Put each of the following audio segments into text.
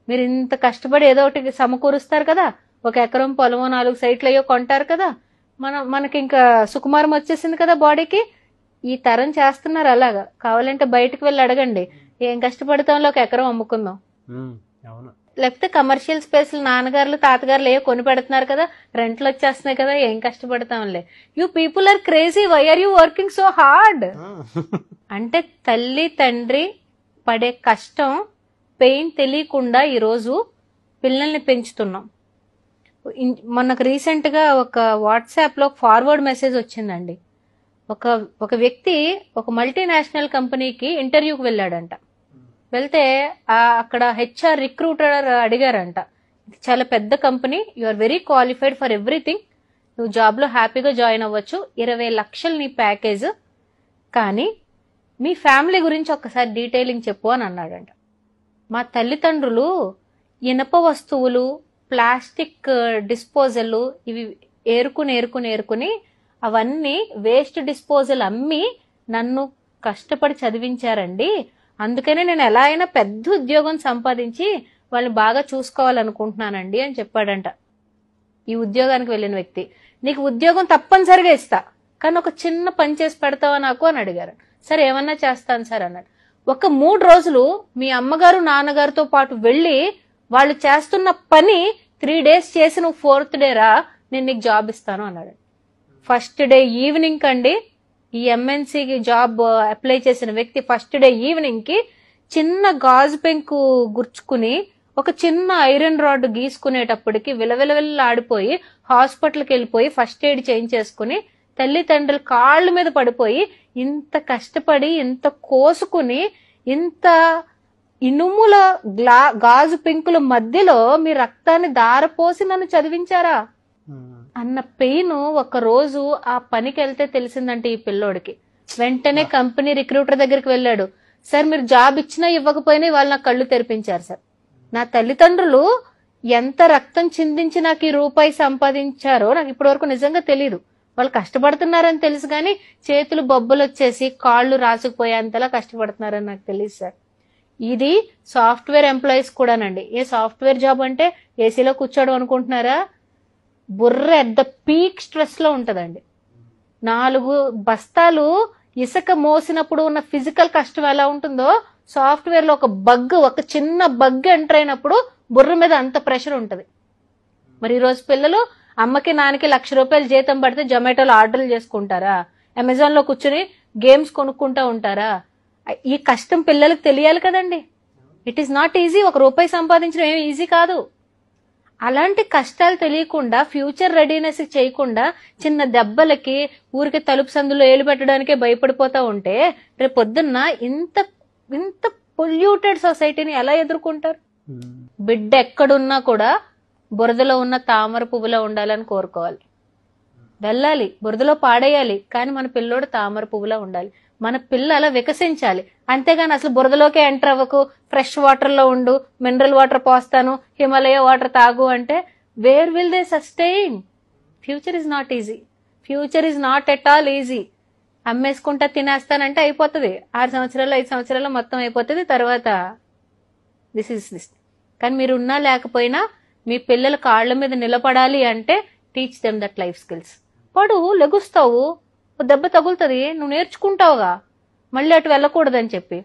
మీరు ఇంత కష్టపడి ఏదో ఒకటి సమకూరుస్తారు కదా, 1 ఎకరం పొలమో 4 సైట్లు అయ్యో కొంటారు కదా, మనకి ఇంకా సుకుమారం వచ్చేసింది కదా బాడీకి. ఈ తరం చేస్తున్నారు అలాగా. కావాలంటే బయటకు వెళ్ళి అడగండి, ఏం కష్టపడతాంలో 1 ఎకరం అమ్ముకుందాం. లేకపోతే కమర్షియల్ స్పేస్లు నాన్నగారులు తాతగారులు ఏవో కొని పెడుతున్నారు కదా, రెంట్లు వచ్చేస్తున్నాయి కదా, ఏం కష్టపడతాంలే. You people are crazy, why are you working so hard? అంటే తల్లి తండ్రి పడే కష్టం, పెయిన్ తెలియకుండా ఈరోజు పిల్లల్ని పెంచుతున్నాం. మనకు రీసెంట్ గా ఒక వాట్సాప్ లో ఫార్వర్డ్ మెసేజ్ వచ్చిందండి. ఒక వ్యక్తి ఒక మల్టీనేషనల్ కంపెనీకి ఇంటర్వ్యూకి వెళ్ళాడంట. వెళ్తే అక్కడ హెచ్ఆర్ రిక్రూటర్ అడిగారంట, ఇది చాలా పెద్ద company, you are very qualified for everything, నువ్వు జాబ్ లో హ్యాపీగా జాయిన్ అవ్వచ్చు, 20 లక్షలు నీ ప్యాకేజ్, కానీ మీ ఫ్యామిలీ గురించి ఒక్కసారి డీటెయిలింగ్ చెప్పు అని అన్నాడంట. మా తల్లిదండ్రులు ఇనప వస్తువులు, ప్లాస్టిక్ డిస్పోజల్ ఇవి ఏరుకుని అవన్నీ వేస్ట్ డిస్పోజల్ అమ్మి నన్ను కష్టపడి చదివించారండి, అందుకనే నేను ఎలా అయినా పెద్ద ఉద్యోగం సంపాదించి వాళ్ళని బాగా చూసుకోవాలనుకుంటున్నానండి అని చెప్పాడంట ఈ ఉద్యోగానికి వెళ్ళిన వ్యక్తి. నీకు ఉద్యోగం తప్పనిసరిగా ఇస్తా, కానీ ఒక చిన్న పని చేసి పెడతావా నాకు అని అడిగారు. సరే ఏమన్నా చేస్తాను సార్ అన్నాడు. ఒక 3 రోజులు మీ అమ్మగారు నాన్నగారితో పాటు వెళ్ళి వాళ్ళు చేస్తున్న పని 3 డేస్ చేసి నువ్వు 4th డే రా, నేను నీకు జాబ్ ఇస్తాను అన్నాడు. ఫస్ట్ డే ఈవినింగ్ అండి, ఈ ఎంఎన్సీకి జాబ్ అప్లై చేసిన వ్యక్తి ఫస్ట్ డే ఈవినింగ్ కి చిన్న గాజు పెంకు గుర్చుకుని ఒక చిన్న ఐరన్ రాడ్ గీసుకునేటప్పటికి విలవిలవిల్లాడిపోయి హాస్పిటల్కి వెళ్ళిపోయి ఫస్ట్ ఎయిడ్ చేయించేసుకుని తల్లిదండ్రుల కాళ్ళ మీద పడిపోయి, ఇంత కష్టపడి ఇంత కోసుకుని ఇంత ఇనుముల గాజు పెంకుల మధ్యలో మీ రక్తాన్ని దారపోసి నన్ను చదివించారా అన్న పెయిన్ ఒక రోజు ఆ పనికి వెళ్తే తెలిసిందంటే ఈ పిల్లోడికి. వెంటనే కంపెనీ రిక్రూటర్ దగ్గరికి వెళ్ళాడు. సార్ మీరు జాబ్ ఇచ్చినా ఇవ్వకపోయినా వాళ్ళు నాకు కళ్ళు తెరిపించారు సార్, నా తల్లిదండ్రులు ఎంత రక్తం చిందించి నాకు ఈ రూపాయి సంపాదించారో నాకు ఇప్పటి వరకు నిజంగా తెలియదు. వాళ్ళు కష్టపడుతున్నారని తెలుసు కానీ చేతులు బొబ్బలు వచ్చేసి కాళ్ళు రాసుకుపోయేంతలా కష్టపడుతున్నారని నాకు తెలియదు సార్. ఇది సాఫ్ట్వేర్ ఎంప్లాయీస్ కూడానండి. ఏ సాఫ్ట్వేర్ జాబ్ అంటే ఏసీలో కూర్చోవడం అనుకుంటున్నారా? బుర్ర ఎట్ ద పీక్ స్ట్రెస్ లో ఉంటదండి. 4 బస్తాలు ఇసుక మోసినప్పుడు ఉన్న ఫిజికల్ కష్టం ఎలా ఉంటుందో సాఫ్ట్వేర్ లో ఒక చిన్న బగ్ ఎంటర్ అయినప్పుడు బుర్ర మీద అంత ప్రెషర్ ఉంటది. మరి ఈ రోజు పిల్లలు అమ్మకి నాన్నకి ₹1,00,000 జీతం పడితే జొమాటోలో ఆర్డర్లు చేసుకుంటారా? అమెజాన్ లో కూర్చుని గేమ్స్ కొనుక్కుంటా ఉంటారా? ఈ కష్టం పిల్లలకు తెలియాలి కదండి. It is not easy. ₹1 సంపాదించడం ఏమి ఈజీ కాదు. అలాంటి కష్టాలు తెలియకుండా ఫ్యూచర్ రెడీనెస్ చేయకుండా చిన్న దెబ్బలకి ఊరికి తలుపు సందులో ఏలు పెట్టడానికే భయపడిపోతా ఉంటే రేపు పొద్దున్న ఇంత పొల్యూటెడ్ సొసైటీని ఎలా ఎదుర్కొంటారు? బిడ్డ ఎక్కడున్నా కూడా బురదలో ఉన్న తామర పువ్వులో ఉండాలని కోరుకోవాలి. వెళ్ళాలి, బురదలో పాడేయాలి, కానీ మన పిల్లోడు తామర పువ్వులా ఉండాలి. మన పిల్ల అలా వికసించాలి. అంతేగాని అసలు బురదలోకే ఎంటర్ అవ్వకు, ఫ్రెష్ వాటర్ లో ఉండు, మినరల్ వాటర్ పోస్తాను, హిమాలయ వాటర్ తాగు అంటే where will they sustain? Future is not easy. Future is not at all easy. అమ్మేసుకుంటా తినేస్తానంటే అయిపోతుంది. 6 సంవత్సరాలు 5 సంవత్సరాలు మొత్తం అయిపోతుంది. తర్వాత దిస్. కానీ మీరు ఉన్నా లేకపోయినా మీ పిల్లల కాళ్ల మీద నిలబడాలి అంటే teach them that life skills. లెగుస్తావు, దెబ్బ తగులుతుంది, నువ్వు నేర్చుకుంటావుగా, మళ్ళీ అటు వెళ్ళకూడదని చెప్పి.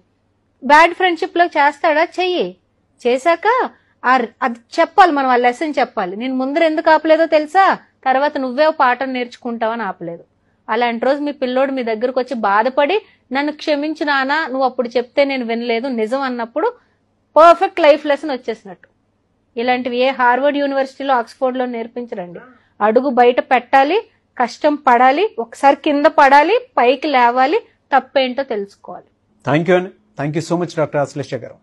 బ్యాడ్ ఫ్రెండ్షిప్ లో చేస్తాడా? చెయ్యి. చేశాక అది చెప్పాలి, మనం ఆ లెసన్ చెప్పాలి. నేను ముందర ఎందుకు ఆపలేదో తెలుసా, తర్వాత నువ్వే పాఠం నేర్చుకుంటావని ఆపలేదు. అలాంటి రోజు మీ పిల్లోడు మీ దగ్గరకు వచ్చి బాధపడి నన్ను క్షమించు నానా, నువ్వు అప్పుడు చెప్తే నేను వినలేదు నిజం అన్నప్పుడు పర్ఫెక్ట్ లైఫ్ లెసన్ వచ్చేసినట్టు. ఇలాంటివి ఏ హార్వర్డ్ యూనివర్సిటీలో ఆక్స్ఫోర్డ్ లో నేర్పించరండి. అడుగు బయట పెట్టాలి, కష్టం పడాలి, ఒకసారి కింద పడాలి, పైకి లేవాలి, తప్పేంటో తెలుసుకోవాలి. Thank you so much doctor Ashlesha గారు.